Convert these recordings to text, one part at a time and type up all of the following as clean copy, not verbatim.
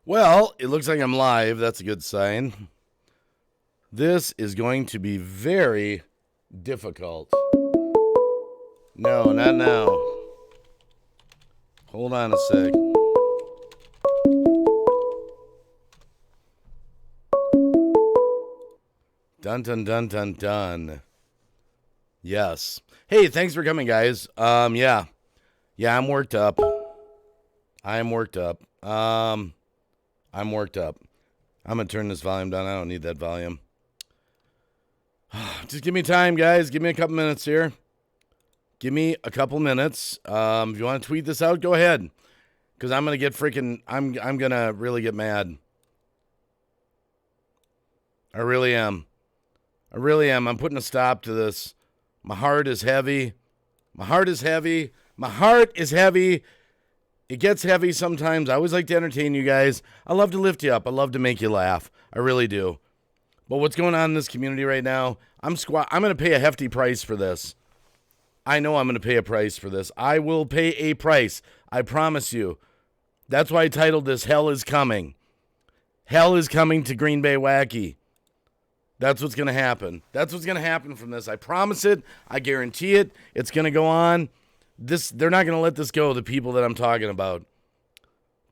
Well, it looks like I'm live. That's a good sign. This is going to be very difficult. No, not now. Hold on a sec. Dun dun dun dun dun. Yes. Hey, thanks for coming, guys. Yeah, I'm worked up. I'm worked up. I'm gonna turn this volume down. I don't need that volume. Just give me time, guys. Give me a couple minutes here. Give me a couple minutes. If you want to tweet this out, go ahead. Because I'm gonna get freaking. I'm gonna really get mad. I really am. I'm putting a stop to this. My heart is heavy. It gets heavy sometimes. I always like to entertain you guys. I love to lift you up. I love to make you laugh. I really do. But what's going on in this community right now, I'm going to pay a hefty price for this. I know I'm going to pay a price for this. I will pay a price. I promise you. That's why I titled this Hell is Coming. Hell is coming to Green Bay Wacky. That's what's going to happen. That's what's going to happen from this. I promise it. I guarantee it. It's going to go on. They're not going to let this go, the people that I'm talking about.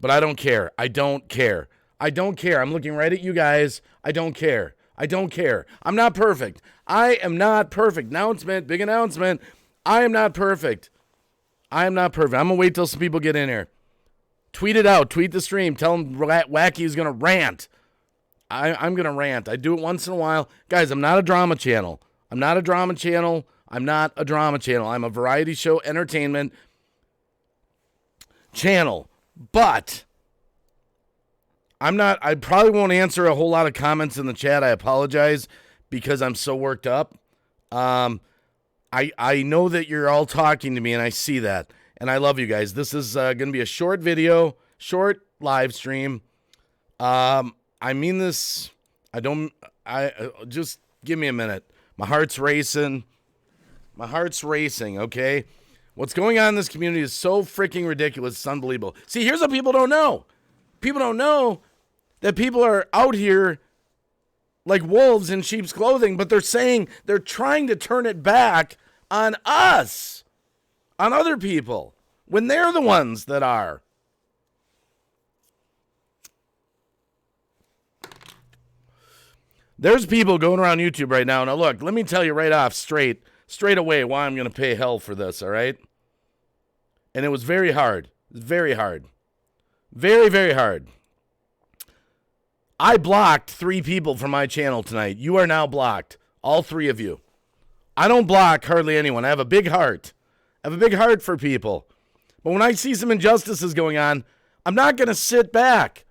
But I don't care. I'm looking right at you guys. I don't care. I'm not perfect. I am not perfect. Big announcement. I am not perfect. I'm going to wait till some people get in here. Tweet it out. Tweet the stream. Tell them Wacky is going to rant. I'm going to rant. I do it once in a while. Guys, I'm not a drama channel. I'm a variety show entertainment channel. But I probably won't answer a whole lot of comments in the chat. I apologize because I'm so worked up. I know that you're all talking to me, and I see that. And I love you guys. This is going to be a short video, short live stream. I mean this. Just give me a minute. My heart's racing, okay? What's going on in this community is so freaking ridiculous. It's unbelievable. See, here's what people don't know. People don't know that people are out here like wolves in sheep's clothing, but they're trying to turn it back on us, on other people, when they're the ones that are. There's people going around YouTube right now. Now, look, let me tell you right off straight away why I'm going to pay hell for this, all right? And it was very hard. Very, very hard. I blocked 3 people from my channel tonight. You are now blocked. All 3 of you. I don't block hardly anyone. I have a big heart. For people. But when I see some injustices going on, I'm not going to sit back.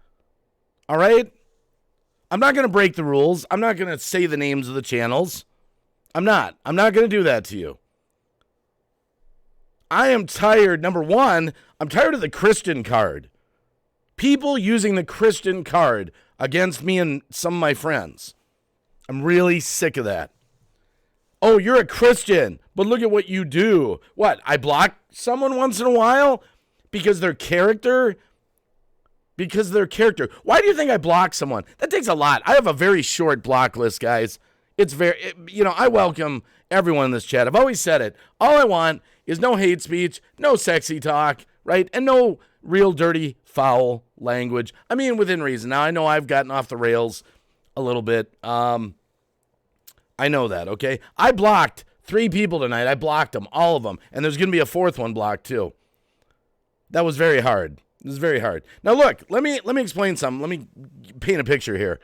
All right? I'm not going to break the rules. I'm not going to say the names of the channels. I'm not going to do that to you. I am tired. Number one, I'm tired of the Christian card. People using the Christian card against me and some of my friends. I'm really sick of that. Oh, you're a Christian, but look at what you do. What? I block someone once in a while because their character. Why do you think I block someone? That takes a lot. I have a very short block list, guys. I welcome everyone in this chat. I've always said it. All I want is no hate speech, no sexy talk, right? And no real dirty, foul language. I mean, within reason. Now, I know I've gotten off the rails a little bit. I know that, okay? I blocked 3 people tonight. I blocked them, all of them. And there's going to be a 4th one blocked, too. That was very hard. This is very hard. Now, look, let me explain something. Let me paint a picture here.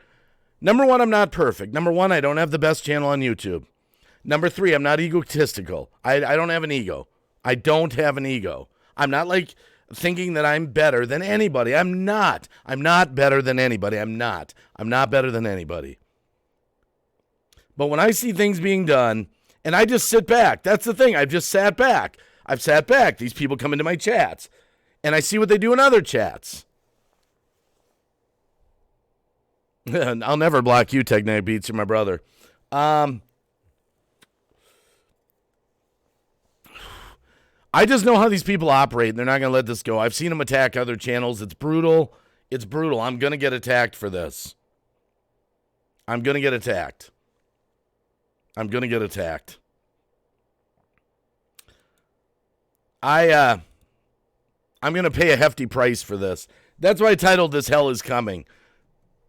Number 1, I'm not perfect. Number 1, I don't have the best channel on YouTube. Number 3, I'm not egotistical. I don't have an ego. I don't have an ego. I'm not like thinking that I'm better than anybody. I'm not. I'm not better than anybody. I'm not better than anybody. But when I see things being done, and I just sit back, that's the thing. I've just sat back. These people come into my chats. And I see what they do in other chats. I'll never block you, Tech Night Beats. You're my brother. I just know how these people operate, and they're not going to let this go. I've seen them attack other channels. It's brutal. It's brutal. I'm going to get attacked for this. I'm going to get attacked. I'm going to get attacked. I'm going to pay a hefty price for this. That's why I titled this Hell is Coming.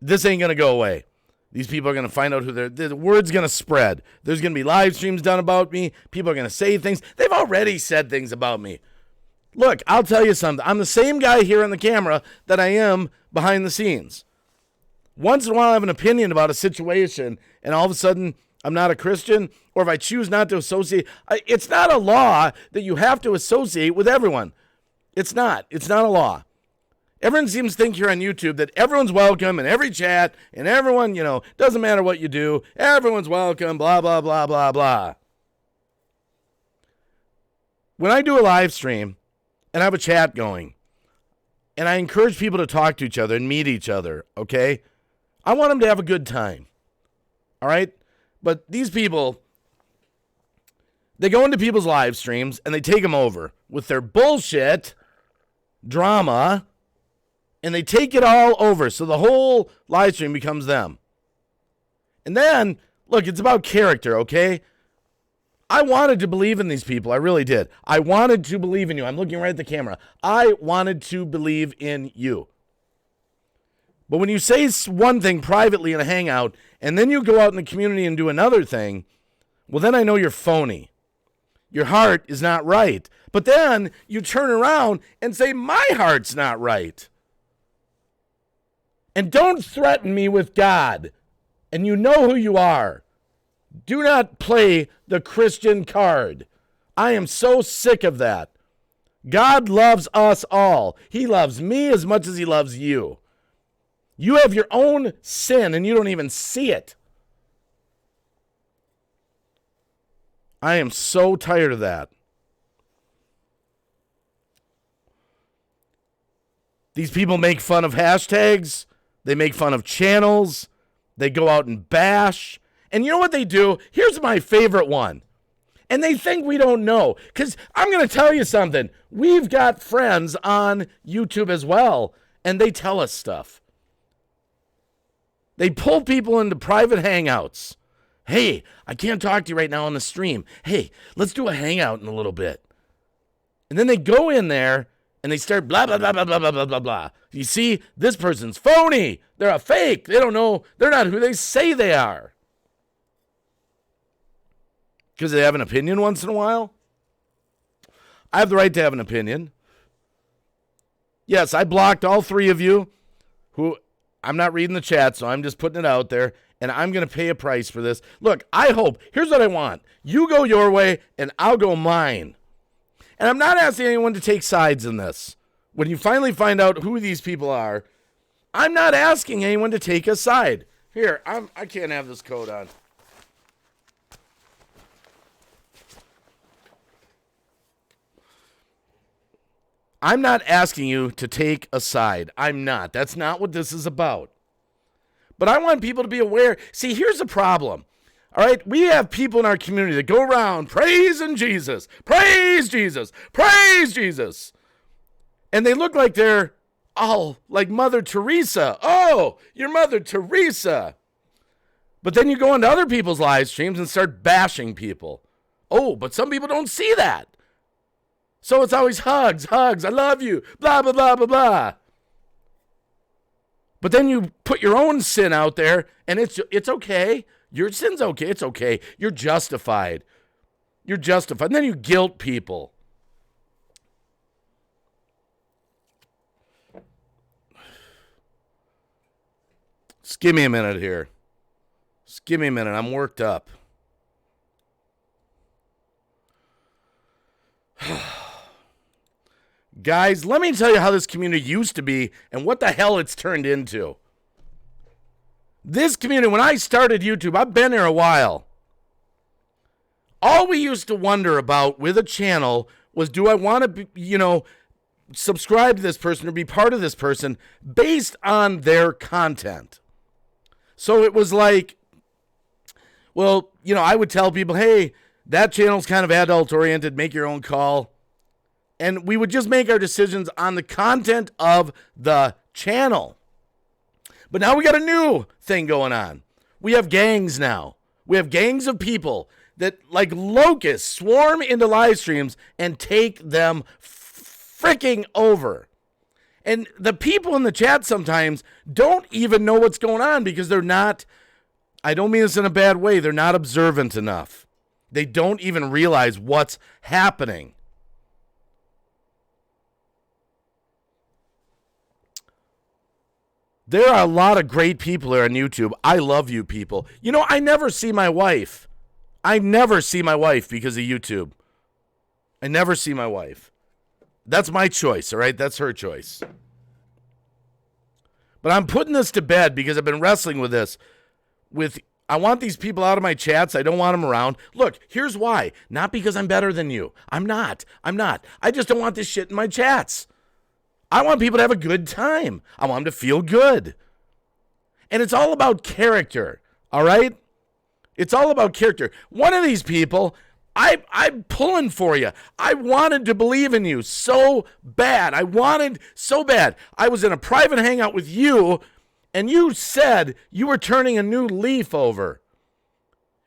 This ain't going to go away. These people are going to find out who the word's going to spread. There's going to be live streams done about me. People are going to say things. They've already said things about me. Look, I'll tell you something. I'm the same guy here on the camera that I am behind the scenes. Once in a while I have an opinion about a situation, and all of a sudden I'm not a Christian, or if I choose not to associate. It's not a law that you have to associate with everyone. It's not. It's not a law. Everyone seems to think here on YouTube that everyone's welcome in every chat, and everyone, doesn't matter what you do. Everyone's welcome, blah, blah, blah, blah, blah. When I do a live stream and I have a chat going, and I encourage people to talk to each other and meet each other, okay? I want them to have a good time, all right? But these people, they go into people's live streams and they take them over with their bullshit, drama, and they take it all over. So the whole live stream becomes them. And then, look, it's about character, okay? I wanted to believe in these people. I really did. I wanted to believe in you. I'm looking right at the camera. I wanted to believe in you. But when you say one thing privately in a hangout, and then you go out in the community and do another thing, well, then I know you're phony. Your heart is not right. But then you turn around and say, my heart's not right. And don't threaten me with God. And you know who you are. Do not play the Christian card. I am so sick of that. God loves us all. He loves me as much as he loves you. You have your own sin and you don't even see it. I am so tired of that. These people make fun of hashtags. They make fun of channels. They go out and bash. And you know what they do? Here's my favorite one. And they think we don't know. Because I'm going to tell you something. We've got friends on YouTube as well. And they tell us stuff. They pull people into private hangouts. Hey, I can't talk to you right now on the stream. Hey, let's do a hangout in a little bit. And then they go in there and they start blah, blah, blah, blah, blah, blah, blah, blah, blah. You see, this person's phony. They're a fake. They don't know. They're not who they say they are. Because they have an opinion once in a while? I have the right to have an opinion. Yes, I blocked all three of you who, I'm not reading the chat, so I'm just putting it out there, and I'm going to pay a price for this. Look, I hope, here's what I want. You go your way, and I'll go mine. And I'm not asking anyone to take sides in this. When you finally find out who these people are, I'm not asking anyone to take a side. Here, I can't have this coat on. I'm not asking you to take a side. I'm not. That's not what this is about. But I want people to be aware. See, here's the problem. All right, we have people in our community that go around praising Jesus, praise Jesus, praise Jesus. And they look like they're all like Mother Teresa. Oh, you're Mother Teresa. But then you go into other people's live streams and start bashing people. Oh, but some people don't see that. So it's always hugs, hugs, I love you, blah, blah, blah, blah, blah. But then you put your own sin out there, and it's okay. Your sin's okay. It's okay. You're justified. You're justified. And then you guilt people. Just give me a minute here. Just give me a minute. I'm worked up. Guys, let me tell you how this community used to be and what the hell it's turned into. This community, when I started YouTube, I've been here a while. All we used to wonder about with a channel was, do I want to be, subscribe to this person or be part of this person based on their content? So it was like, well, I would tell people, hey, that channel's kind of adult oriented, make your own call. And we would just make our decisions on the content of the channel. But now we got a new thing going on. We have gangs now. We have gangs of people that, like locusts, swarm into live streams and take them freaking over. And the people in the chat sometimes don't even know what's going on because they're not, I don't mean this in a bad way, they're not observant enough. They don't even realize what's happening. There are a lot of great people here on YouTube. I love you people. You know, I never see my wife. I never see my wife because of YouTube. I never see my wife. That's my choice, all right? That's her choice. But I'm putting this to bed because I've been wrestling with this. I want these people out of my chats. I don't want them around. Look, here's why. Not because I'm better than you. I'm not. I just don't want this shit in my chats. I want people to have a good time. I want them to feel good. And it's all about character, all right? It's all about character. One of these people, I'm pulling for you. I wanted to believe in you so bad. I wanted so bad. I was in a private hangout with you, and you said you were turning a new leaf over.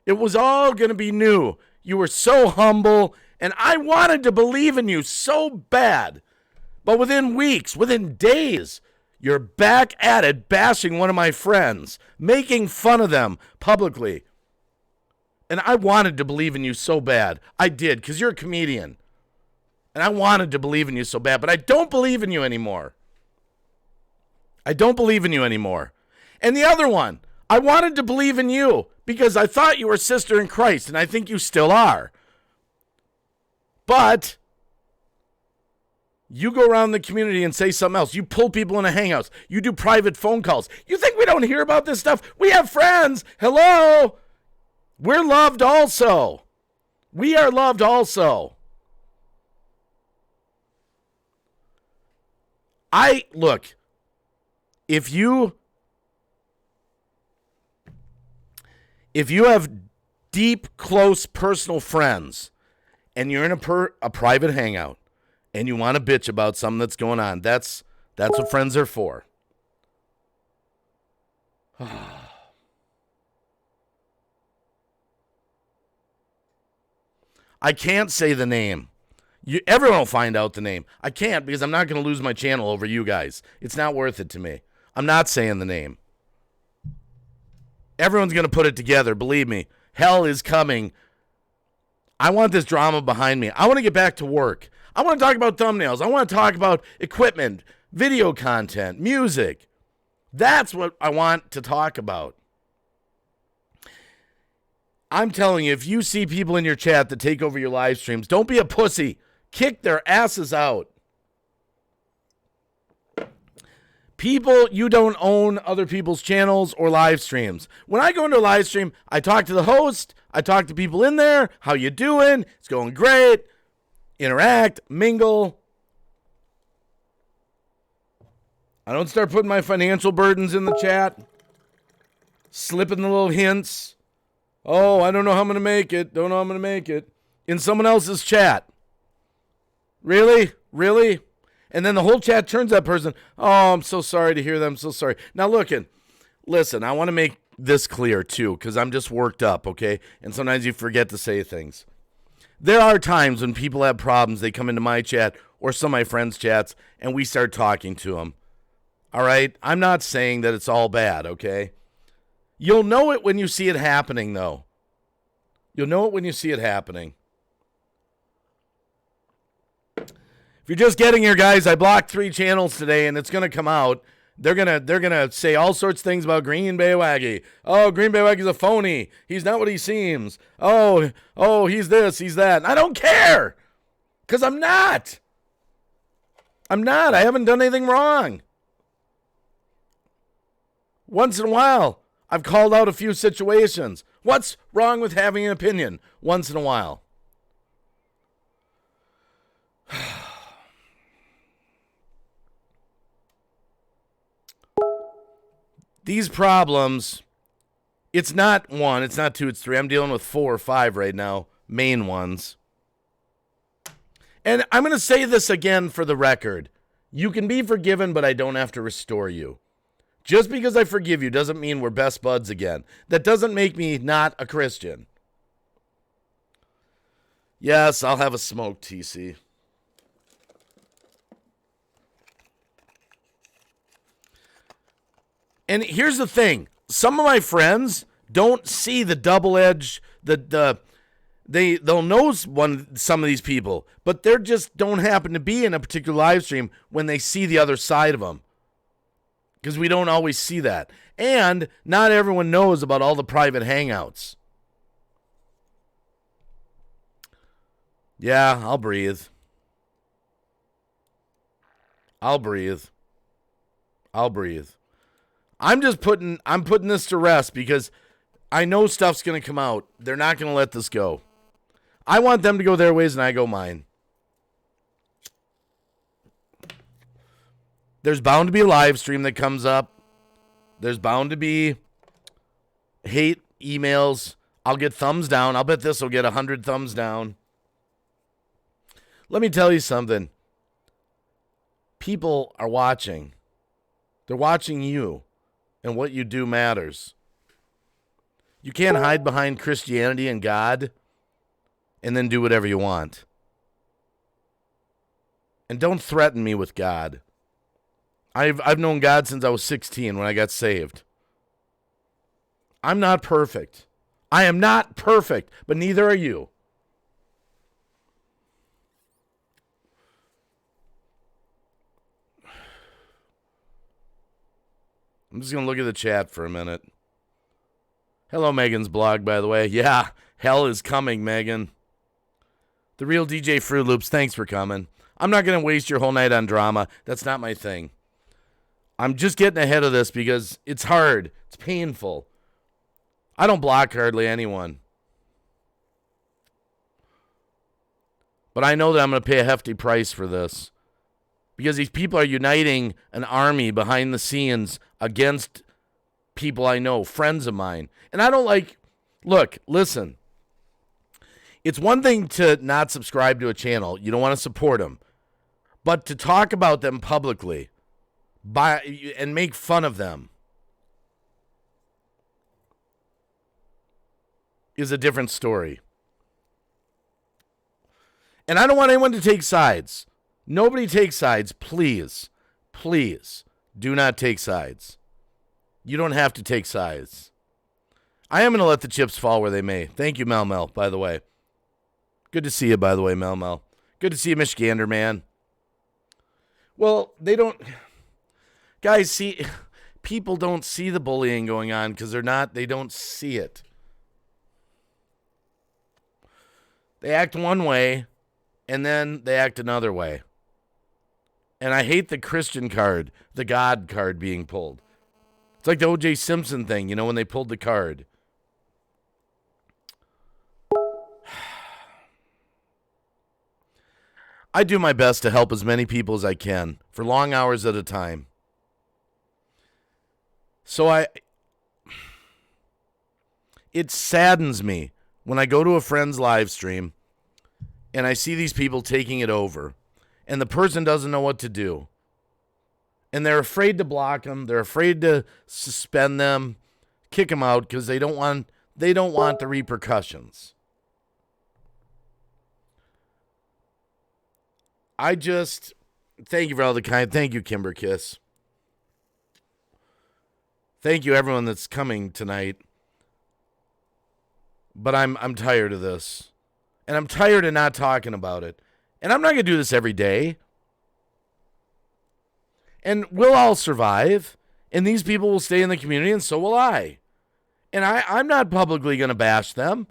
It was all going to be new. You were so humble, and I wanted to believe in you so bad. But within weeks, within days, you're back at it, bashing one of my friends, making fun of them publicly. And I wanted to believe in you so bad. I did, because you're a comedian. And I wanted to believe in you so bad, but I don't believe in you anymore. I don't believe in you anymore. And the other one, I wanted to believe in you because I thought you were a sister in Christ, and I think you still are. But you go around the community and say something else. You pull people into hangouts. You do private phone calls. You think we don't hear about this stuff? We have friends. Hello. We're loved also. We are loved also. Look, if you have deep, close, personal friends and you're in a private hangout, and you want to bitch about something that's going on, that's what friends are for. I can't say the name. Everyone will find out the name. I can't because I'm not going to lose my channel over you guys. It's not worth it to me. I'm not saying the name. Everyone's going to put it together. Believe me. Hell is coming. I want this drama behind me. I want to get back to work. I want to talk about thumbnails. I want to talk about equipment, video content, music. That's what I want to talk about. I'm telling you, if you see people in your chat that take over your live streams, don't be a pussy. Kick their asses out. People, you don't own other people's channels or live streams. When I go into a live stream, I talk to the host. I talk to people in there. How you doing? It's going great. Interact, mingle. I don't start putting my financial burdens in the chat. Slipping the little hints. Oh, I don't know how I'm going to make it. Don't know how I'm going to make it. In someone else's chat. Really? Really? And then the whole chat turns to that person. Oh, I'm so sorry to hear that. I'm so sorry. Now, listen, I want to make this clear, too, because I'm just worked up, okay? And sometimes you forget to say things. There are times when people have problems. They come into my chat or some of my friends' chats, and we start talking to them. All right? I'm not saying that it's all bad, okay? You'll know it when you see it happening, though. You'll know it when you see it happening. If you're just getting here, guys, I blocked 3 channels today, and it's going to come out. They're gonna say all sorts of things about Green Bay Waggy. Oh, Green Bay Waggy's a phony. He's not what he seems. Oh, he's this, he's that. And I don't care, because I'm not. I haven't done anything wrong. Once in a while, I've called out a few situations. What's wrong with having an opinion once in a while? These problems, it's not 1, it's not 2, it's 3. I'm dealing with 4 or 5 right now, main ones. And I'm going to say this again for the record. You can be forgiven, but I don't have to restore you. Just because I forgive you doesn't mean we're best buds again. That doesn't make me not a Christian. Yes, I'll have a smoke, TC. And here's the thing. Some of my friends don't see the double edge, they'll know some of these people, but they just don't happen to be in a particular live stream when they see the other side of them. Because we don't always see that. And not everyone knows about all the private hangouts. Yeah, I'll breathe. I'm putting this to rest because I know stuff's going to come out. They're not going to let this go. I want them to go their ways and I go mine. There's bound to be a live stream that comes up. There's bound to be hate emails. I'll get thumbs down. I'll bet this will get 100 thumbs down. Let me tell you something. People are watching. They're watching you, and what you do matters. You can't hide behind Christianity and God and then do whatever you want. And don't threaten me with God. I've known God since I was 16 when I got saved. I'm not perfect. I am not perfect, but neither are you. I'm just going to look at the chat for a minute. Hello, Megan's blog, by the way. Yeah, hell is coming, Megan. The real DJ Fruit Loops, thanks for coming. I'm not going to waste your whole night on drama. That's not my thing. I'm just getting ahead of this because it's hard. It's painful. I don't block hardly anyone. But I know that I'm going to pay a hefty price for this. Because these people are uniting an army behind the scenes against people I know, friends of mine. And I don't like, look, listen. It's one thing to not subscribe to a channel. You don't want to support them. But to talk about them publicly and make fun of them is a different story. And I don't want anyone to take sides. Nobody take sides, please. Please, do not take sides. You don't have to take sides. I am going to let the chips fall where they may. Thank you, Mel Mel, by the way. Good to see you, by the way, Mel Mel. Good to see you, Michigander, man. Well, they don't... Guys, see, people don't see the bullying going on because they don't see it. They act one way, and then they act another way. And I hate the Christian card, the God card being pulled. It's like the O.J. Simpson thing, you know, when they pulled the card. I do my best to help as many people as I can for long hours at a time. So it saddens me when I go to a friend's live stream and I see these people taking it over and the person doesn't know what to do. And they're afraid to block them. They're afraid to suspend them, kick them out because they don't want the repercussions. Thank you for all the kind. Thank you, Kimber Kiss. Thank you, everyone that's coming tonight. But I'm tired of this. And I'm tired of not talking about it. And I'm not going to do this every day. And we'll all survive. And these people will stay in the community, and so will I. And I'm not publicly going to bash them.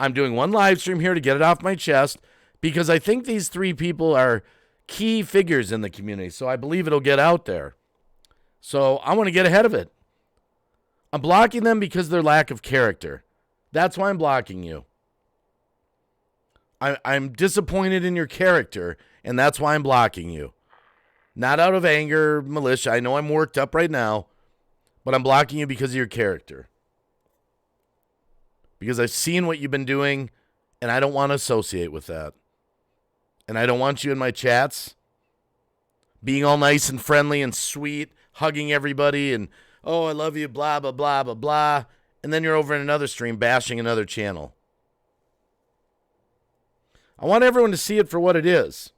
I'm doing one live stream here to get it off my chest because I think these three people are key figures in the community. So I believe it'll get out there. So I want to get ahead of it. I'm blocking them because of their lack of character. That's why I'm blocking you. I'm disappointed in your character, and that's why I'm blocking you. Not out of anger, militia. I know I'm worked up right now, but I'm blocking you because of your character. Because I've seen what you've been doing, and I don't want to associate with that. And I don't want you in my chats. being all nice and friendly and sweet, hugging everybody and, oh, I love you, blah, blah, blah, blah, blah. And then you're over in another stream bashing another channel. I want everyone to see it for what it is.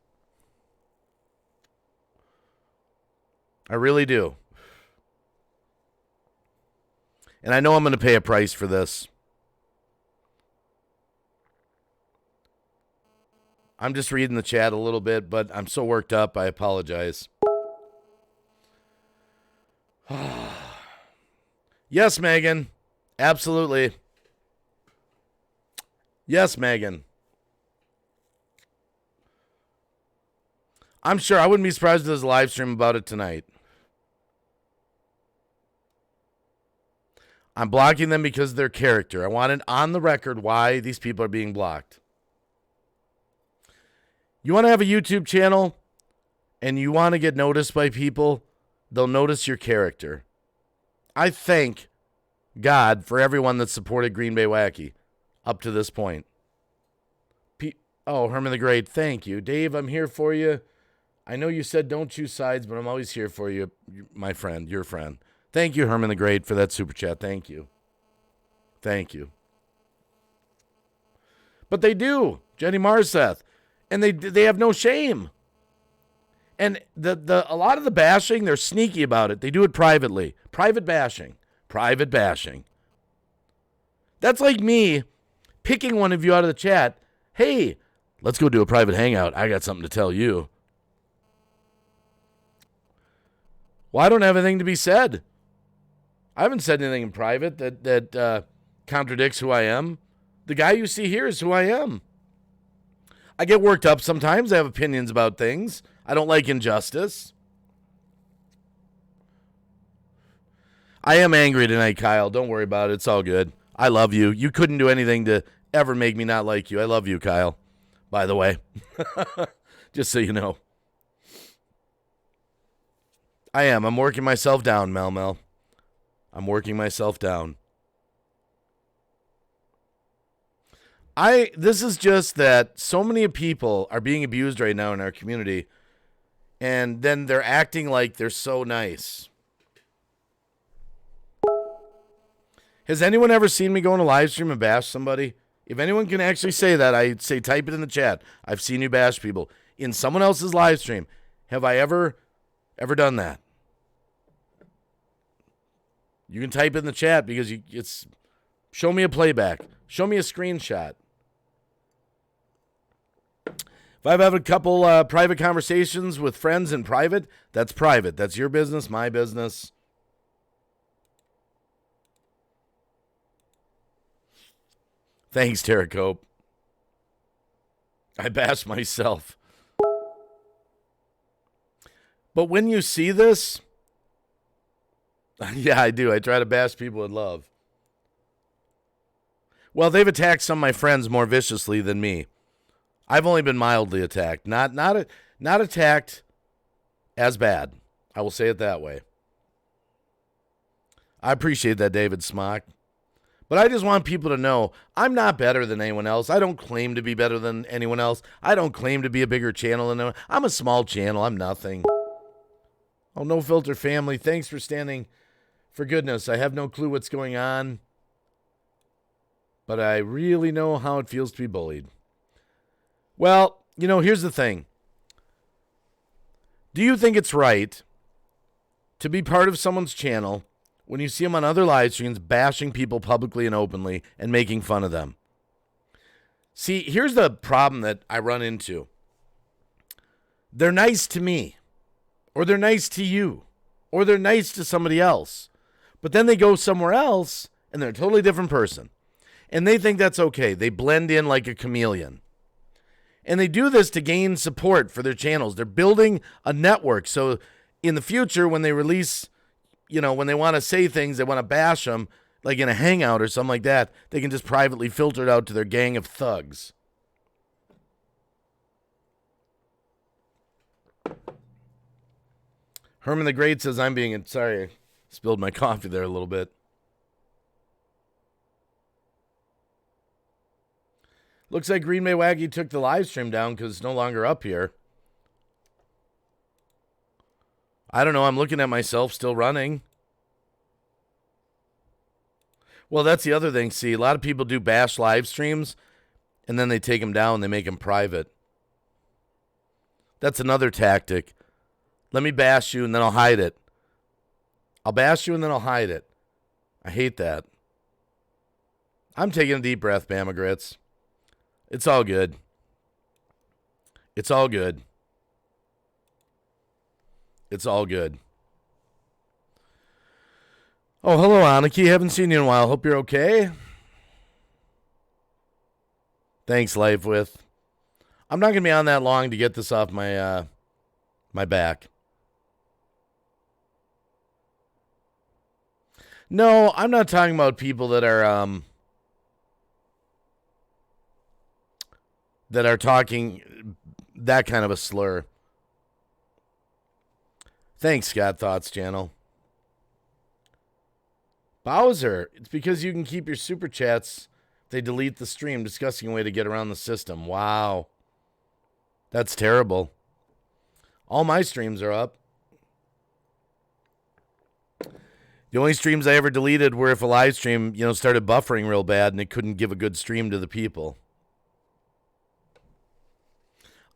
I really do. And I know I'm going to pay a price for this. I'm just reading the chat a little bit, but I'm so worked up, I apologize. Yes, Megan. Absolutely. Yes, Megan. I'm sure I wouldn't be surprised if there's a live stream about it tonight. I'm blocking them because of their character. I want it on the record why these people are being blocked. You want to have a YouTube channel and you want to get noticed by people, they'll notice your character. I thank God for everyone that supported Green Bay Wacky up to this point. Herman the Great, thank you. Dave, I'm here for you. I know you said don't choose sides, but I'm always here for you, my friend, your friend. Thank you, Herman the Great, for that super chat. Thank you. Thank you. But they do, Jenny Marseth. And they have no shame. And a lot of the bashing, they're sneaky about it. They do it privately. Private bashing. Private bashing. That's like me picking one of you out of the chat. Hey, let's go do a private hangout. I got something to tell you. Well, I don't have anything to be said. I haven't said anything in private that contradicts who I am. The guy you see here is who I am. I get worked up sometimes. I have opinions about things. I don't like injustice. I am angry tonight, Kyle. Don't worry about it. It's all good. I love you. You couldn't do anything to ever make me not like you. I love you, Kyle, by the way. Just so you know. I am. I'm working myself down, Mel. I'm working myself down. This is just that so many people are being abused right now in our community, and then they're acting like they're so nice. Has anyone ever seen me go on a live stream and bash somebody? If anyone can actually say that, I'd say type it in the chat. I've seen you bash people in someone else's live stream. Have I ever done that? You can type it in the chat because it's show me a playback. Show me a screenshot. If I've had a couple private conversations with friends in private, that's private. That's your business, my business. Thanks, Terracope. I bash myself. But when you see this, yeah, I do. I try to bash people with love. Well, they've attacked some of my friends more viciously than me. I've only been mildly attacked. Not attacked as bad. I will say it that way. I appreciate that, David Smock. But I just want people to know I'm not better than anyone else. I don't claim to be better than anyone else. I don't claim to be a bigger channel than anyone. I'm a small channel. I'm nothing. Oh, No Filter family, thanks for standing for goodness. I have no clue what's going on, but I really know how it feels to be bullied. Well, here's the thing. Do you think it's right to be part of someone's channel when you see them on other live streams bashing people publicly and openly and making fun of them? See, here's the problem that I run into. They're nice to me, or they're nice to you, or they're nice to somebody else. But then they go somewhere else, and they're a totally different person. And they think that's okay. They blend in like a chameleon. And they do this to gain support for their channels. They're building a network. So in the future, when they release, when they want to say things, they want to bash them, like in a hangout or something like that, they can just privately filter it out to their gang of thugs. Herman the Great says, sorry, I spilled my coffee there a little bit. Looks like Green Bay Wacky took the live stream down because it's no longer up here. I don't know. I'm looking at myself still running. Well, that's the other thing. See, a lot of people do bash live streams and then they take them down. They make them private. That's another tactic. Let me bash you and then I'll hide it. I'll bash you and then I'll hide it. I hate that. I'm taking a deep breath, Bama Grits. It's all good. It's all good. It's all good. Oh, hello, Aniki. Haven't seen you in a while. Hope you're okay. Thanks, Life With. I'm not going to be on that long to get this off my my back. No, I'm not talking about people that are talking that kind of a slur. Thanks, Scott Thoughts Channel. Bowser, it's because you can keep your super chats. They delete the stream, discussing a way to get around the system. Wow. That's terrible. All my streams are up. The only streams I ever deleted were if a live stream, started buffering real bad and it couldn't give a good stream to the people.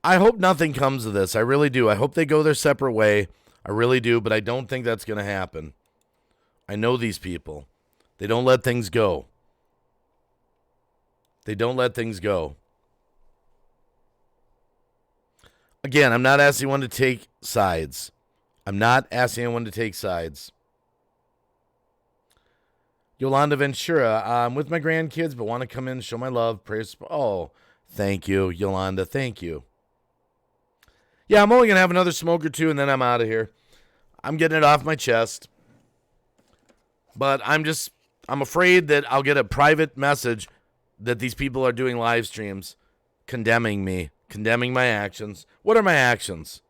I hope nothing comes of this. I really do. I hope they go their separate way. I really do, but I don't think that's going to happen. I know these people. They don't let things go. They don't let things go. Again, I'm not asking anyone to take sides. I'm not asking anyone to take sides. Yolanda Ventura, I'm with my grandkids, but want to come in and show my love. Prayers. Oh, thank you, Yolanda. Thank you. Yeah, I'm only going to have another smoke or two, and then I'm out of here. I'm getting it off my chest. But I'm afraid that I'll get a private message that these people are doing live streams condemning me, condemning my actions. What are my actions?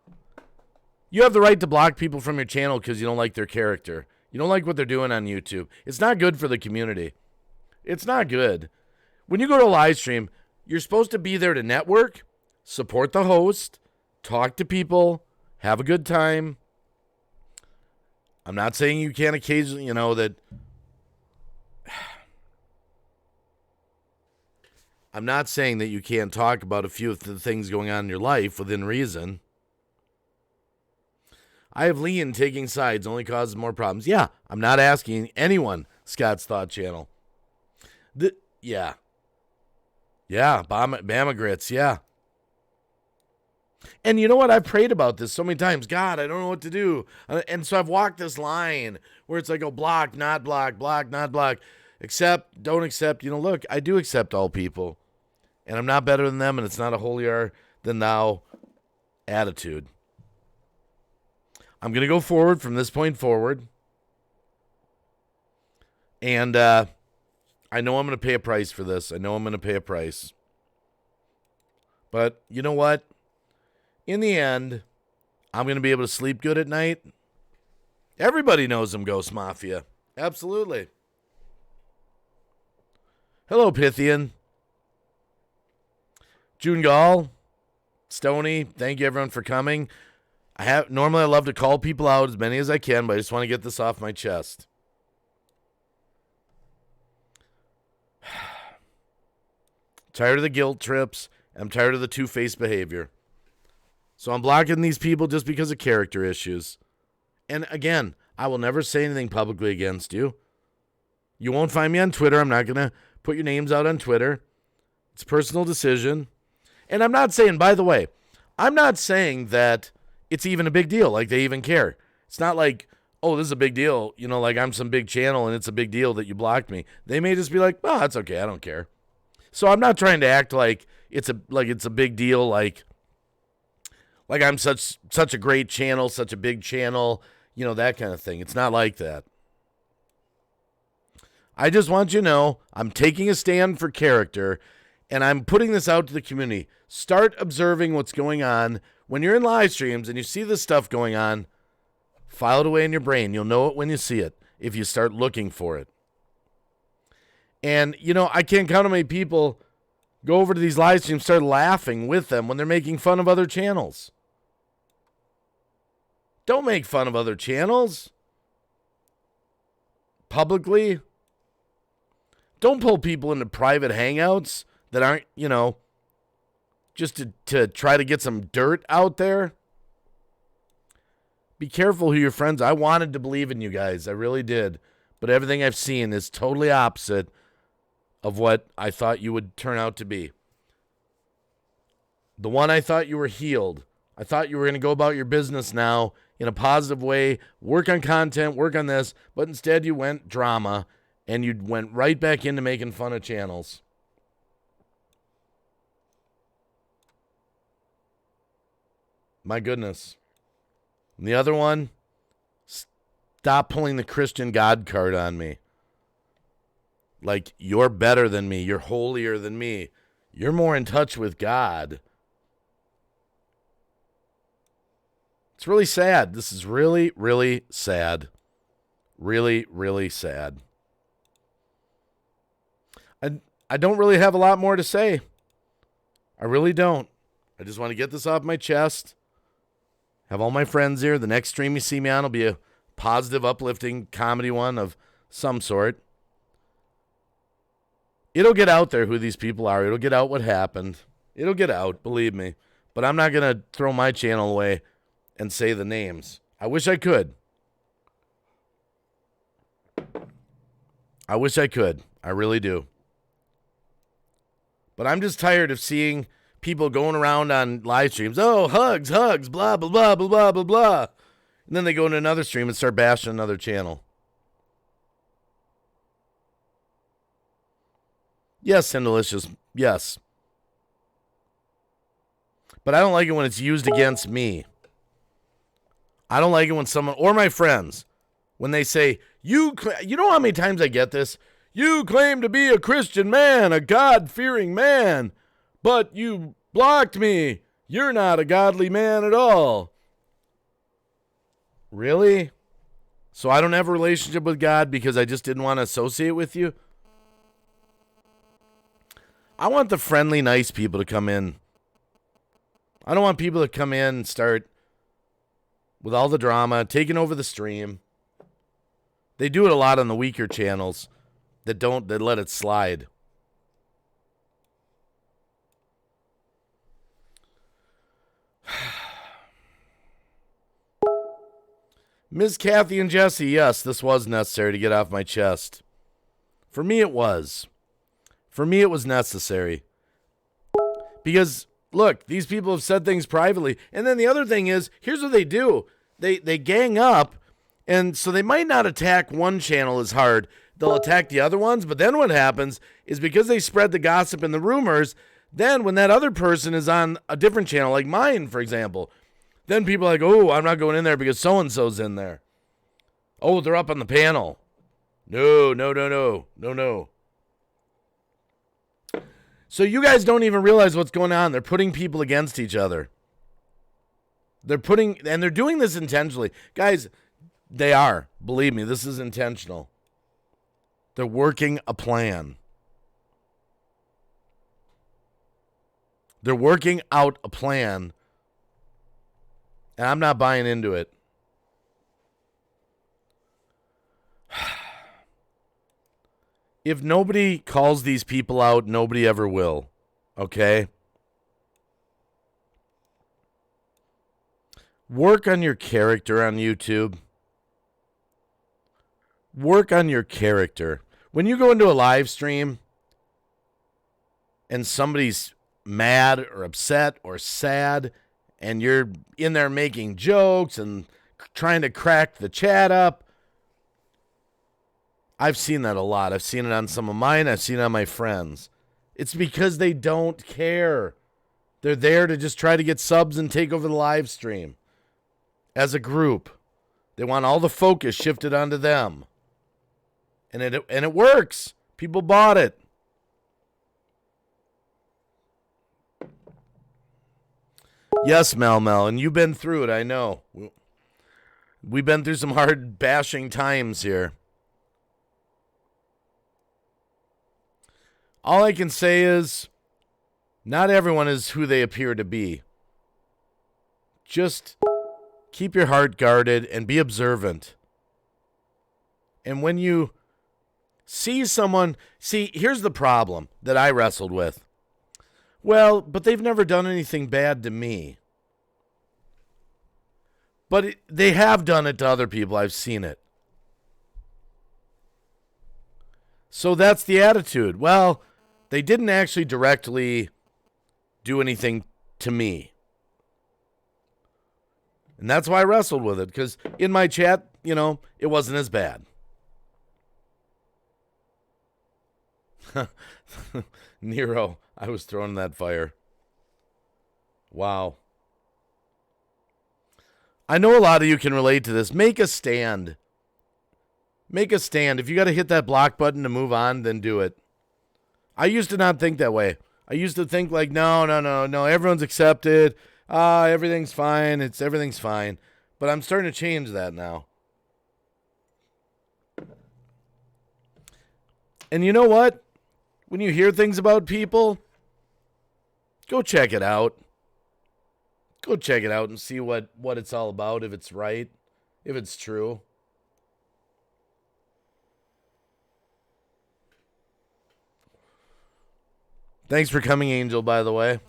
You have the right to block people from your channel because you don't like their character. You don't like what they're doing on YouTube. It's not good for the community. It's not good. When you go to a live stream, you're supposed to be there to network, support the host, talk to people, have a good time. I'm not saying you can't occasionally, that... I'm not saying that you can't talk about a few of the things going on in your life within reason. I have Leon taking sides only causes more problems. Yeah, I'm not asking anyone, Scott's Thought Channel. Yeah, Bama Grits, yeah. And you know what? I've prayed about this so many times. God, I don't know what to do. And so I've walked this line where it's like, block, not block, block, not block. Accept, don't accept. Look, I do accept all people. And I'm not better than them, and it's not a holier than thou attitude. I'm going to go forward from this point forward. And I know I'm going to pay a price for this. I know I'm going to pay a price. But you know what? In the end, I'm going to be able to sleep good at night. Everybody knows I'm Ghost Mafia. Absolutely. Hello, Pythian. June Gall, Stony, thank you everyone for coming. Normally I love to call people out as many as I can, but I just want to get this off my chest. Tired of the guilt trips. I'm tired of the two-faced behavior. So I'm blocking these people just because of character issues. And again, I will never say anything publicly against you. You won't find me on Twitter. I'm not going to put your names out on Twitter. It's a personal decision. And I'm not saying, by the way, I'm not saying that it's even a big deal, like they even care. It's not like, oh, this is a big deal, like I'm some big channel and it's a big deal that you blocked me. They may just be like, oh, that's okay, I don't care. So I'm not trying to act like it's a big deal, like I'm such a great channel, such a big channel, that kind of thing. It's not like that. I just want you to know I'm taking a stand for character, and I'm putting this out to the community. Start observing what's going on. When you're in live streams and you see this stuff going on, file it away in your brain. You'll know it when you see it, if you start looking for it. And, I can't count how many people go over to these live streams, start laughing with them when they're making fun of other channels. Don't make fun of other channels publicly. Don't pull people into private hangouts that aren't, just to try to get some dirt out there. Be careful who your friends. I wanted to believe in you guys. I really did. But everything I've seen is totally opposite of what I thought you would turn out to be. The one I thought you were healed. I thought you were going to go about your business now in a positive way, work on content, work on this, but instead you went drama, and you went right back into making fun of channels. My goodness. And the other one, stop pulling the Christian God card on me. Like, you're better than me. You're holier than me. You're more in touch with God. It's really sad. This is really, really sad. Really, really sad. I don't really have a lot more to say. I really don't. I just want to get this off my chest. Have all my friends here. The next stream you see me on will be a positive, uplifting comedy one of some sort. It'll get out there who these people are. It'll get out what happened. It'll get out, believe me. But I'm not going to throw my channel away and say the names. I wish I could. I wish I could. I really do. But I'm just tired of seeing people going around on live streams. Oh, hugs, blah, blah, blah, blah, blah, blah, blah. And then they go into another stream and start bashing another channel. Yes, Sindelicious. Yes. But I don't like it when it's used against me. I don't like it when someone, or my friends, when they say, you know how many times I get this? You claim to be a Christian man, a God-fearing man, but you blocked me. You're not a godly man at all. Really? So I don't have a relationship with God because I just didn't want to associate with you? I want the friendly, nice people to come in. I don't want people to come in and start with all the drama, taking over the stream. They do it a lot on the weaker channels that let it slide. Ms. Kathy and Jesse, yes, this was necessary to get off my chest. For me, it was. For me, it was necessary. Because, look, these people have said things privately. And then the other thing is, here's what they do. They gang up, and so they might not attack one channel as hard. They'll attack the other ones, but then what happens is because they spread the gossip and the rumors, then when that other person is on a different channel, like mine, for example, then people are like, oh, I'm not going in there because so-and-so's in there. Oh, they're up on the panel. No. So you guys don't even realize what's going on. They're putting people against each other. They're doing this intentionally. Guys, they are. Believe me, this is intentional. They're working a plan. They're working out a plan, and I'm not buying into it. If nobody calls these people out, nobody ever will. Okay? Work on your character on YouTube. Work on your character. When you go into a live stream and somebody's mad or upset or sad and you're in there making jokes and trying to crack the chat up, I've seen that a lot. I've seen it on some of mine. I've seen it on my friends. It's because they don't care. They're there to just try to get subs and take over the live stream. As a group, they want all the focus shifted onto them. And it works. People bought it. Yes, Mel, and you've been through it, I know. We've been through some hard bashing times here. All I can say is, not everyone is who they appear to be. Just Keep your heart guarded and be observant. And when you see someone, here's the problem that I wrestled with. Well, but they've never done anything bad to me. But they have done it to other people. I've seen it. So that's the attitude. Well, they didn't actually directly do anything to me. And that's why I wrestled with it. Because in my chat, it wasn't as bad. Nero, I was thrown in that fire. Wow. I know a lot of you can relate to this. Make a stand. Make a stand. If you got to hit that block button to move on, then do it. I used to not think that way. I used to think like, no, everyone's accepted. Everything's fine. Everything's fine. But I'm starting to change that now. And you know what? When you hear things about people, go check it out. Go check it out and see what it's all about, if it's right, if it's true. Thanks for coming, Angel, by the way.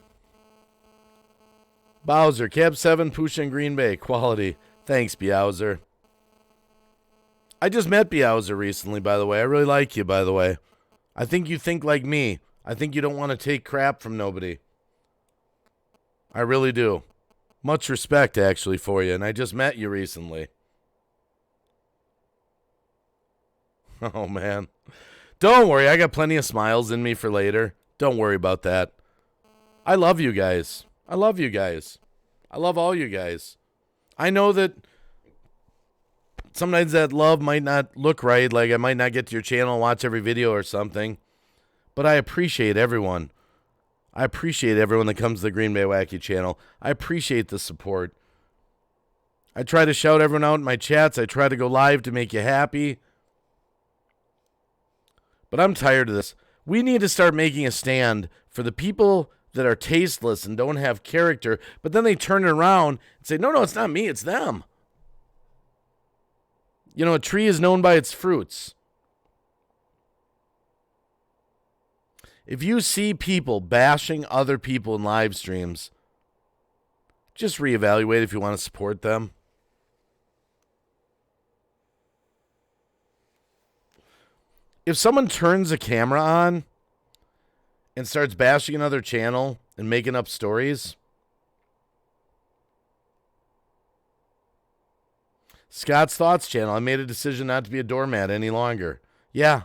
Bowser, Cab 7, Pusha and Green Bay, quality. Thanks, Bowser. I just met Bowser recently, by the way. I really like you, by the way. I think you think like me. I think you don't want to take crap from nobody. I really do. Much respect, actually, for you, and I just met you recently. Oh, man. Don't worry, I got plenty of smiles in me for later. Don't worry about that. I love you guys. I love you guys. I love all you guys. I know that sometimes that love might not look right, like I might not get to your channel and watch every video or something, but I appreciate everyone. I appreciate everyone that comes to the Green Bay Wacky channel. I appreciate the support. I try to shout everyone out in my chats. I try to go live to make you happy. But I'm tired of this. We need to start making a stand for the people that are tasteless and don't have character, but then they turn it around and say, no, it's not me, it's them. A tree is known by its fruits. If you see people bashing other people in live streams, just reevaluate if you want to support them. If someone turns a camera on and starts bashing another channel and making up stories, Scott's Thoughts channel, I made a decision not to be a doormat any longer. Yeah,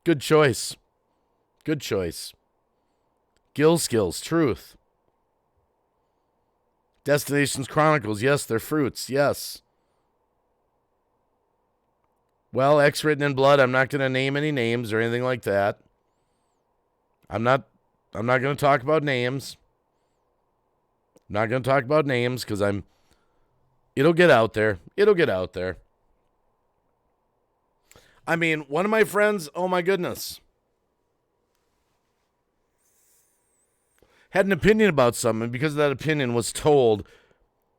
good choice. Good choice. Gill Skills, truth. Destinations Chronicles, yes, they're fruits, yes. Well, X Written in Blood, I'm not going to name any names or anything like that. I'm not going to talk about names. I'm not going to talk about names because it'll get out there. It'll get out there. I mean, one of my friends, oh my goodness, had an opinion about something, because that opinion was told,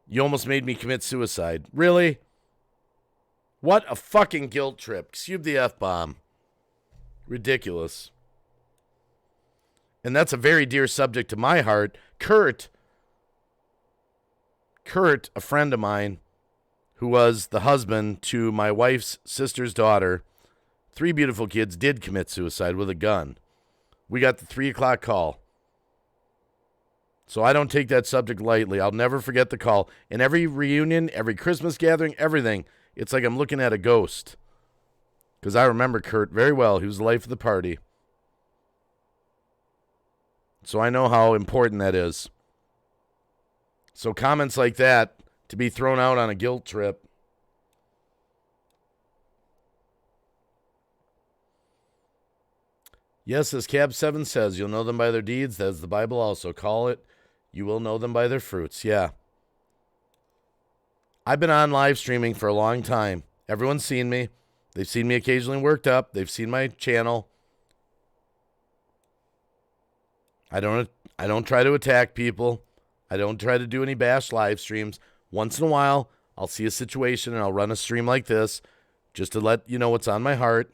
you almost made me commit suicide. Really? What a fucking guilt trip. Cube the F-bomb. Ridiculous. And that's a very dear subject to my heart. Kurt, a friend of mine, who was the husband to my wife's sister's daughter, 3 beautiful kids, did commit suicide with a gun. We got the 3 o'clock call. So I don't take that subject lightly. I'll never forget the call. In every reunion, every Christmas gathering, everything, it's like I'm looking at a ghost. Because I remember Kurt very well. He was the life of the party. So I know how important that is. So comments like that, to be thrown out on a guilt trip. Yes, as Cab 7 says, you'll know them by their deeds. As the Bible also call it, you will know them by their fruits. Yeah. I've been on live streaming for a long time. Everyone's seen me. They've seen me occasionally worked up. They've seen my channel. I don't try to attack people. I don't try to do any bash live streams. Once in a while, I'll see a situation and I'll run a stream like this just to let you know what's on my heart.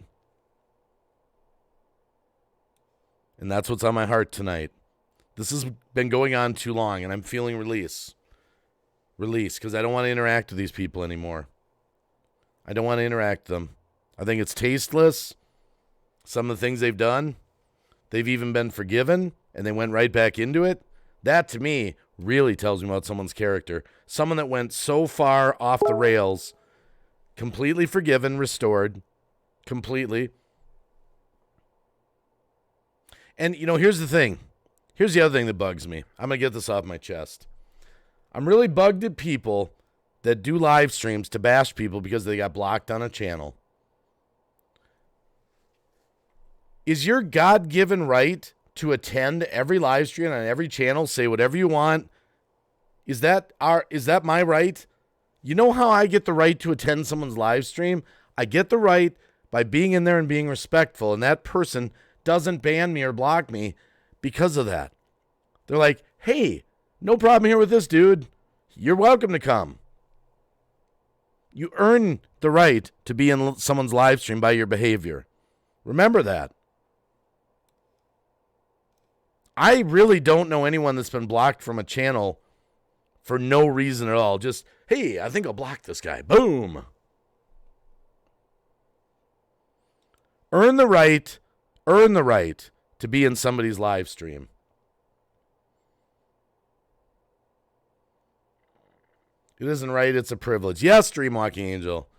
And that's what's on my heart tonight. This has been going on too long, and I'm feeling release. Release, because I don't want to interact with these people anymore. I don't want to interact with them. I think it's tasteless. Some of the things they've done, they've even been forgiven, and they went right back into it. That, to me, really tells me about someone's character. Someone that went so far off the rails, completely forgiven, restored, completely. And, here's the thing. Here's the other thing that bugs me. I'm going to get this off my chest. I'm really bugged at people that do live streams to bash people because they got blocked on a channel. Is your God-given right to attend every live stream on every channel, say whatever you want? Is that my right? You know how I get the right to attend someone's live stream? I get the right by being in there and being respectful, and that person doesn't ban me or block me because of that. They're like, hey, no problem here with this dude. You're welcome to come. You earn the right to be in someone's live stream by your behavior. Remember that. I really don't know anyone that's been blocked from a channel for no reason at all. Just, hey, I think I'll block this guy. Boom. Earn the right to be in somebody's live stream. It isn't right, it's a privilege. Yes, Dreamwalking Angel.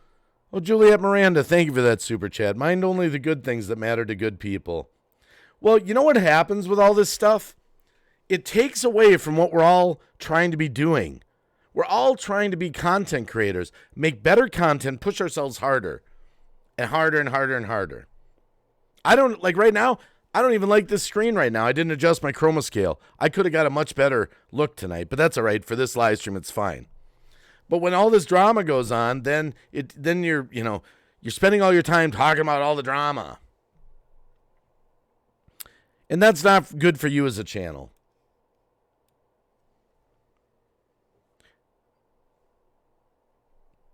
Oh, Juliet Miranda, thank you for that super chat. Mind only the good things that matter to good people. Well, you know what happens with all this stuff? It takes away from what we're all trying to be doing. We're all trying to be content creators, make better content, push ourselves harder and harder and harder and harder. Right now, I don't even like this screen right now. I didn't adjust my chroma scale. I could have got a much better look tonight, but that's all right. For this live stream, it's fine. But when all this drama goes on, then you're spending all your time talking about all the drama. And that's not good for you as a channel.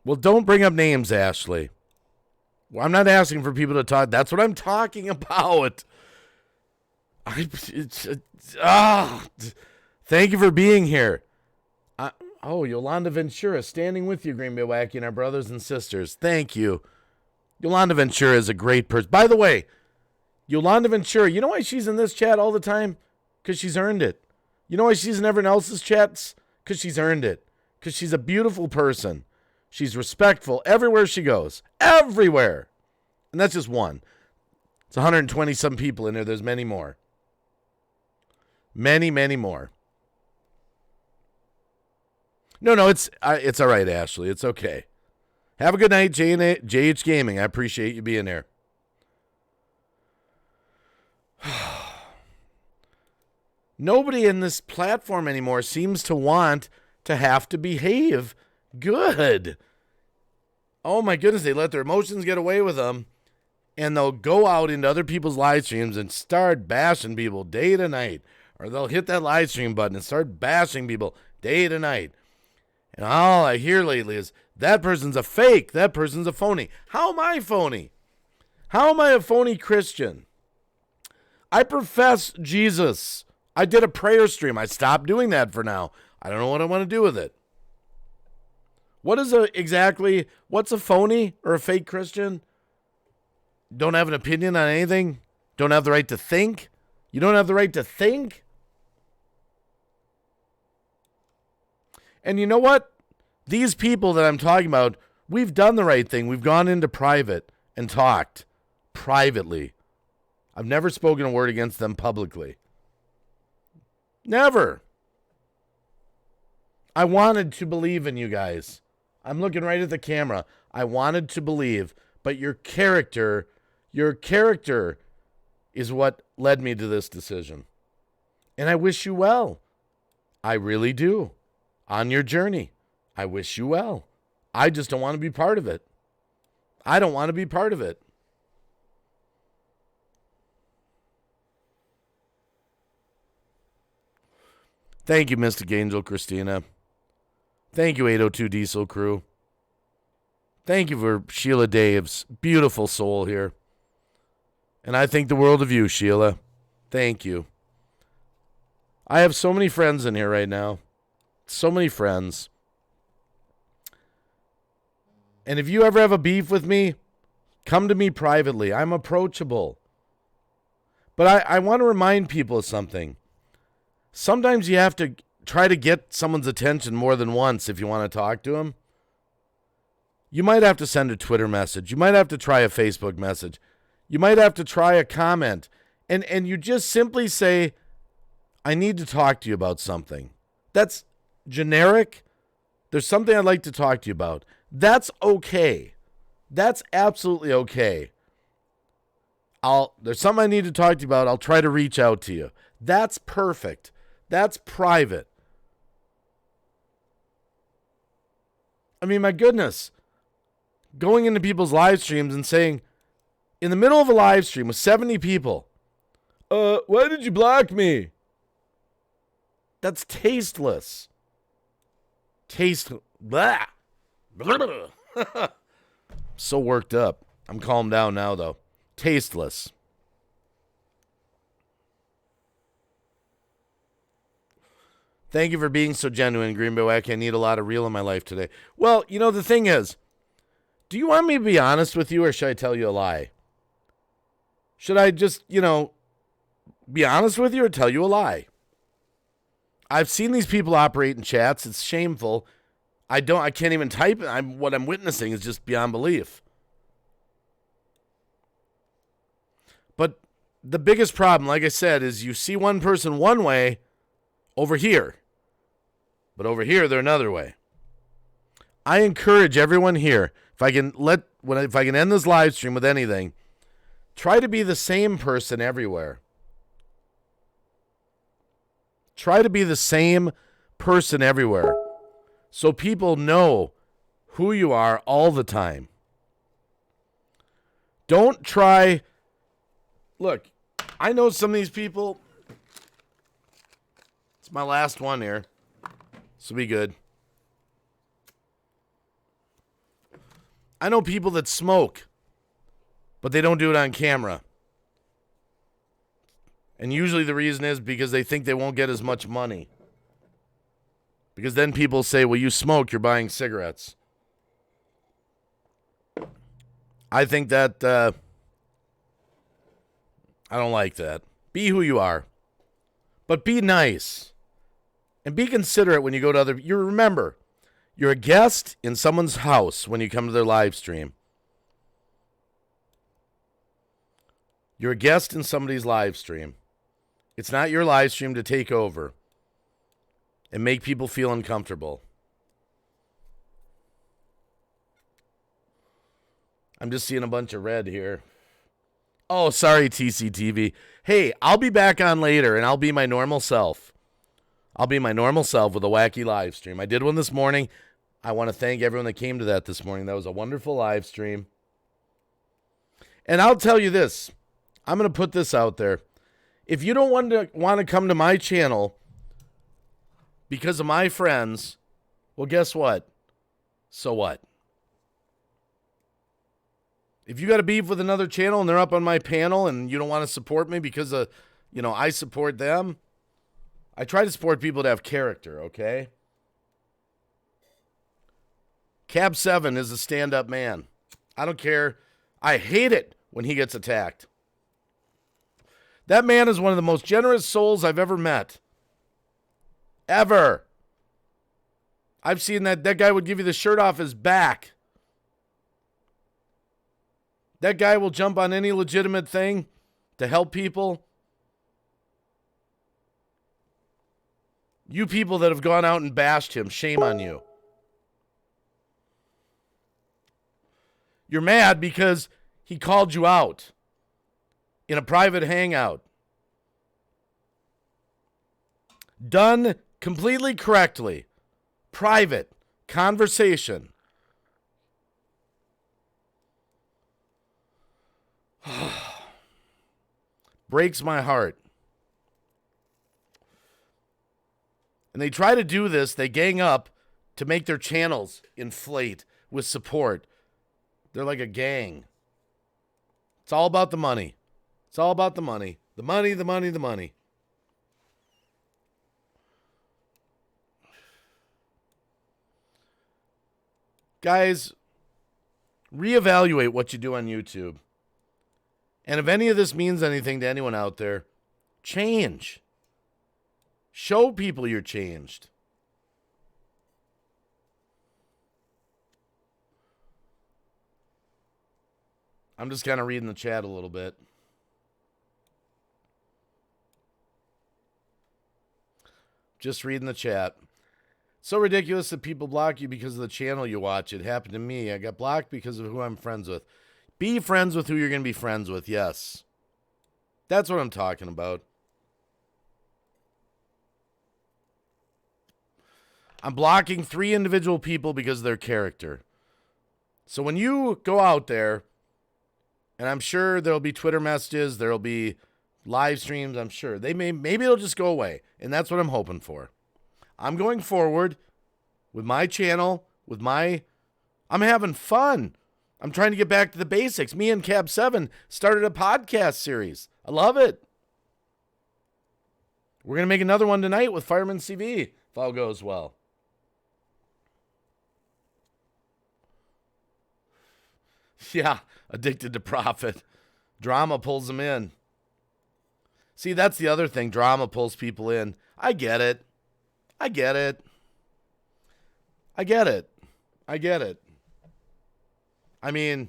Well, don't bring up names, Ashley. Well, I'm not asking for people to talk. That's what I'm talking about. Thank you for being here. Yolanda Ventura, standing with you, Green Bay Wacky, and our brothers and sisters. Thank you. Yolanda Ventura is a great person. By the way, Yolanda Ventura, you know why she's in this chat all the time? Because she's earned it. You know why she's in everyone else's chats? Because she's earned it. Because she's a beautiful person. She's respectful everywhere she goes. Everywhere. And that's just one. It's 120-some people in there. There's many more. Many, many more. No, it's all right, Ashley. It's okay. Have a good night, JH Gaming. I appreciate you being there. Nobody in this platform anymore seems to want to have to behave good. Oh my goodness, they let their emotions get away with them, and they'll go out into other people's live streams and start bashing people day to night. Or they'll hit that live stream button and start bashing people day to night. And all I hear lately is, that person's a fake. That person's a phony. How am I phony? How am I a phony Christian? I profess Jesus. I did a prayer stream. I stopped doing that for now. I don't know what I want to do with it. What's a phony or a fake Christian? Don't have an opinion on anything? Don't have the right to think? You don't have the right to think? And you know what? These people that I'm talking about, we've done the right thing. We've gone into private and talked privately. I've never spoken a word against them publicly. Never. I wanted to believe in you guys. I'm looking right at the camera. I wanted to believe, but your character is what led me to this decision. And I wish you well. I really do. On your journey. I wish you well. I just don't want to be part of it. I don't want to be part of it. Thank you, Mystic Angel Christina. Thank you, 802 Diesel Crew. Thank you for Sheila Dave's beautiful soul here. And I think the world of you, Sheila. Thank you. I have so many friends in here right now. So many friends. And if you ever have a beef with me, come to me privately. I'm approachable. But I want to remind people of something. Sometimes you have to try to get someone's attention more than once if you want to talk to them. You might have to send a Twitter message. You might have to try a Facebook message. You might have to try a comment. And you just simply say, I need to talk to you about something. That's generic. There's something I'd like to talk to you about. That's okay. That's absolutely okay. There's something I need to talk to you about. I'll try to reach out to you. That's perfect. That's private. I mean, my goodness. Going into people's live streams and saying, in the middle of a live stream with 70 people, why did you block me? That's tasteless. Blah. So worked up. I'm calmed down now, though. Tasteless. Thank you for being so genuine, Green Bay Wacky. I need a lot of real in my life today. Well, you know, the thing is, do you want me to be honest with you, or should I tell you a lie? Should I just, be honest with you or tell you a lie? I've seen these people operate in chats. It's shameful. I can't even type it. What I'm witnessing is just beyond belief. But the biggest problem, like I said, is you see one person one way over here. But over here, they're another way. I encourage everyone here, if I can end this live stream with anything, try to be the same person everywhere. Try to be the same person everywhere so people know who you are all the time. Don't try. Look, I know some of these people. It's my last one here. This will be good. I know people that smoke, but they don't do it on camera. And usually the reason is because they think they won't get as much money. Because then people say, well, you smoke, you're buying cigarettes. I think that, I don't like that. Be who you are. But be nice. And be considerate when you go to other, you remember, you're a guest in someone's house when you come to their live stream. You're a guest in somebody's live stream. It's not your live stream to take over and make people feel uncomfortable. I'm just seeing a bunch of red here. Oh, sorry, TCTV. Hey, I'll be back on later, and I'll be my normal self. I'll be my normal self with a wacky live stream. I did one this morning. I want to thank everyone that came to that this morning. That was a wonderful live stream. And I'll tell you this. I'm going to put this out there. If you don't want to come to my channel because of my friends, well, guess what? So what? If you got a beef with another channel and they're up on my panel and you don't want to support me because I support them, I try to support people that have character, okay? Cab 7 is a stand-up man. I don't care. I hate it when he gets attacked. That man is one of the most generous souls I've ever met. Ever. I've seen that guy would give you the shirt off his back. That guy will jump on any legitimate thing to help people. You people that have gone out and bashed him, shame on you. You're mad because he called you out in a private hangout. Done completely correctly. Private conversation. Breaks my heart. And they try to do this. They gang up to make their channels inflate with support. They're like a gang. It's all about the money. It's all about the money. The money, the money, the money. Guys, reevaluate what you do on YouTube. And if any of this means anything to anyone out there, change. Show people you're changed. I'm just kind of reading the chat a little bit. Just reading the chat. So ridiculous that people block you because of the channel you watch. It happened to me. I got blocked because of who I'm friends with. Be friends with who you're going to be friends with, yes. That's what I'm talking about. I'm blocking 3 individual people because of their character. So when you go out there, and I'm sure there'll be Twitter messages, there'll be live streams, I'm sure. Maybe it'll just go away, and that's what I'm hoping for. I'm going forward with my channel, I'm having fun. I'm trying to get back to the basics. Me and Cab 7 started a podcast series. I love it. We're going to make another one tonight with Fireman CV, if all goes well. Yeah, addicted to profit. Drama pulls them in. See, that's the other thing. Drama pulls people in. I get it. I get it. I mean,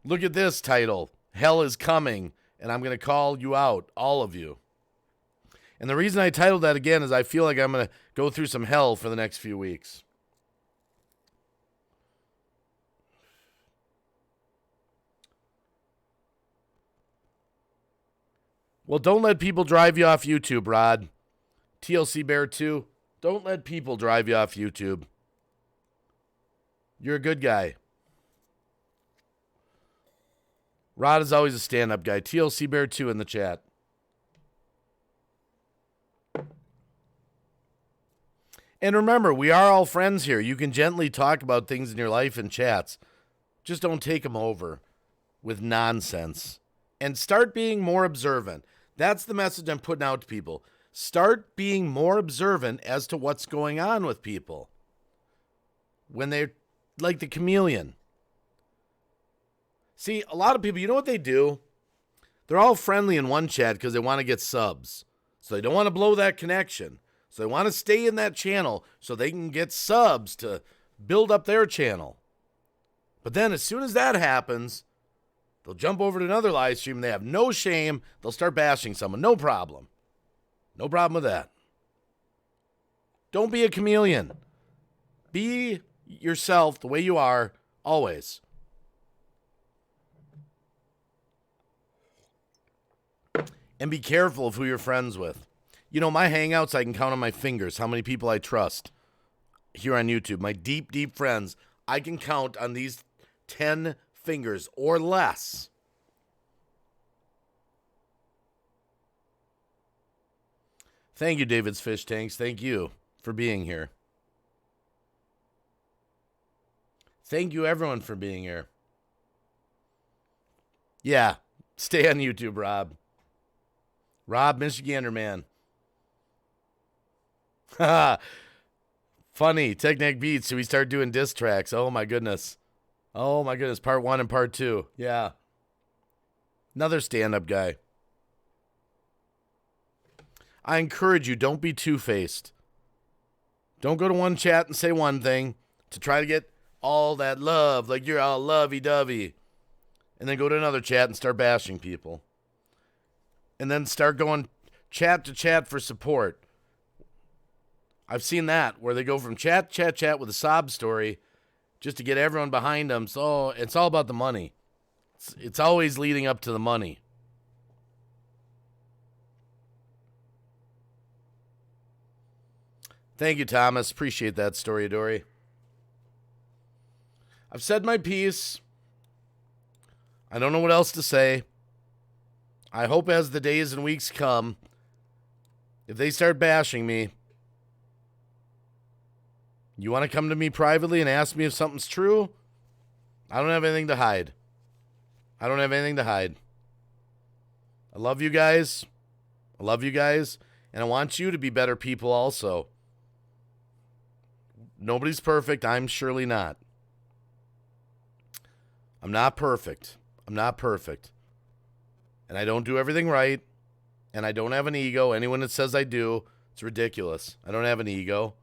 look at this title. Hell is coming, and I'm going to call you out, all of you. And the reason I titled that again is I feel like I'm going to go through some hell for the next few weeks. Well, don't let people drive you off YouTube, Rod. TLC Bear 2, don't let people drive you off YouTube. You're a good guy. Rod is always a stand-up guy. TLC Bear 2 in the chat. And remember, we are all friends here. You can gently talk about things in your life in chats. Just don't take them over with nonsense. And start being more observant. That's the message I'm putting out to people. Start being more observant as to what's going on with people. When they're like the chameleon. See, a lot of people, you know what they do? They're all friendly in one chat because they want to get subs. So they don't want to blow that connection. So they want to stay in that channel so they can get subs to build up their channel. But then as soon as that happens, they'll jump over to another live stream. They have no shame. They'll start bashing someone. No problem. No problem with that. Don't be a chameleon. Be yourself the way you are always. And be careful of who you're friends with. You know, my hangouts, I can count on my fingers how many people I trust here on YouTube. My deep, deep friends, I can count on these 10 fingers or less. Thank you, David's Fish Tanks. Thank you for being here. Thank you, everyone, for being here. Yeah, stay on YouTube, Rob. Rob, Michigander, man. Funny. Technic Beats. So we start doing diss tracks. Oh, my goodness. Oh, my goodness. Part 1 and part 2. Yeah. Another stand-up guy. I encourage you, don't be two-faced. Don't go to one chat and say one thing to try to get all that love, like you're all lovey-dovey, and then go to another chat and start bashing people. And then start going chat to chat for support. I've seen that, where they go from chat with a sob story just to get everyone behind them. So it's all about the money. It's always leading up to the money. Thank you, Thomas. Appreciate that story, Dory. I've said my piece. I don't know what else to say. I hope as the days and weeks come, if they start bashing me, You want to come to me privately and ask me if something's true? I don't have anything to hide. I don't have anything to hide. I love you guys. I love you guys. And I want you to be better people also. Nobody's perfect. I'm surely not. I'm not perfect. I'm not perfect. And I don't do everything right. And I don't have an ego. Anyone that says I do, it's ridiculous. I don't have an ego.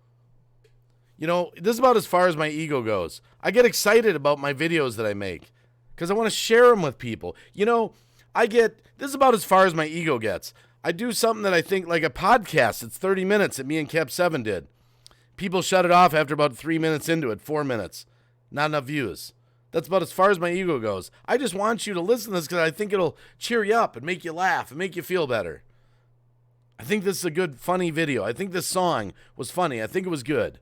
You know, this is about as far as my ego goes. I get excited about my videos that I make because I want to share them with people. You know, this is about as far as my ego gets. I do something that I think, like a podcast. It's 30 minutes that me and Cap 7 did. People shut it off after about 3 minutes into it, 4 minutes. Not enough views. That's about as far as my ego goes. I just want you to listen to this because I think it'll cheer you up and make you laugh and make you feel better. I think this is a good, funny video. I think this song was funny. I think it was good.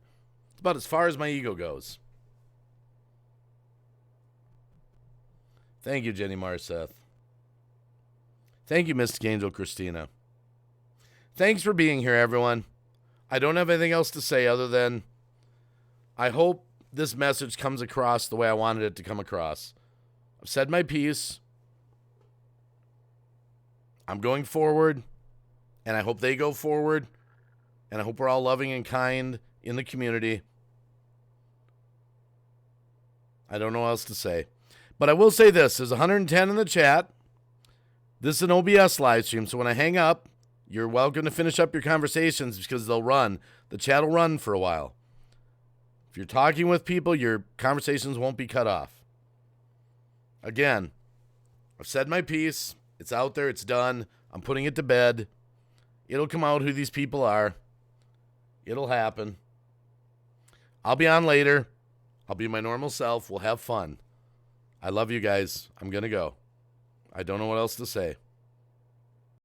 It's about as far as my ego goes. Thank you, Jenny Marseth. Thank you, Mystic Angel Christina. Thanks for being here, everyone. I don't have anything else to say other than I hope this message comes across the way I wanted it to come across. I've said my piece. I'm going forward, and I hope they go forward, and I hope we're all loving and kind in the community. I don't know what else to say. But I will say this. There's 110 in the chat. This is an OBS live stream, so when I hang up, you're welcome to finish up your conversations because they'll run. The chat will run for a while. If you're talking with people, your conversations won't be cut off. Again, I've said my piece. It's out there. It's done. I'm putting it to bed. It'll come out who these people are. It'll happen. I'll be on later. I'll be my normal self. We'll have fun. I love you guys. I'm going to go. I don't know what else to say.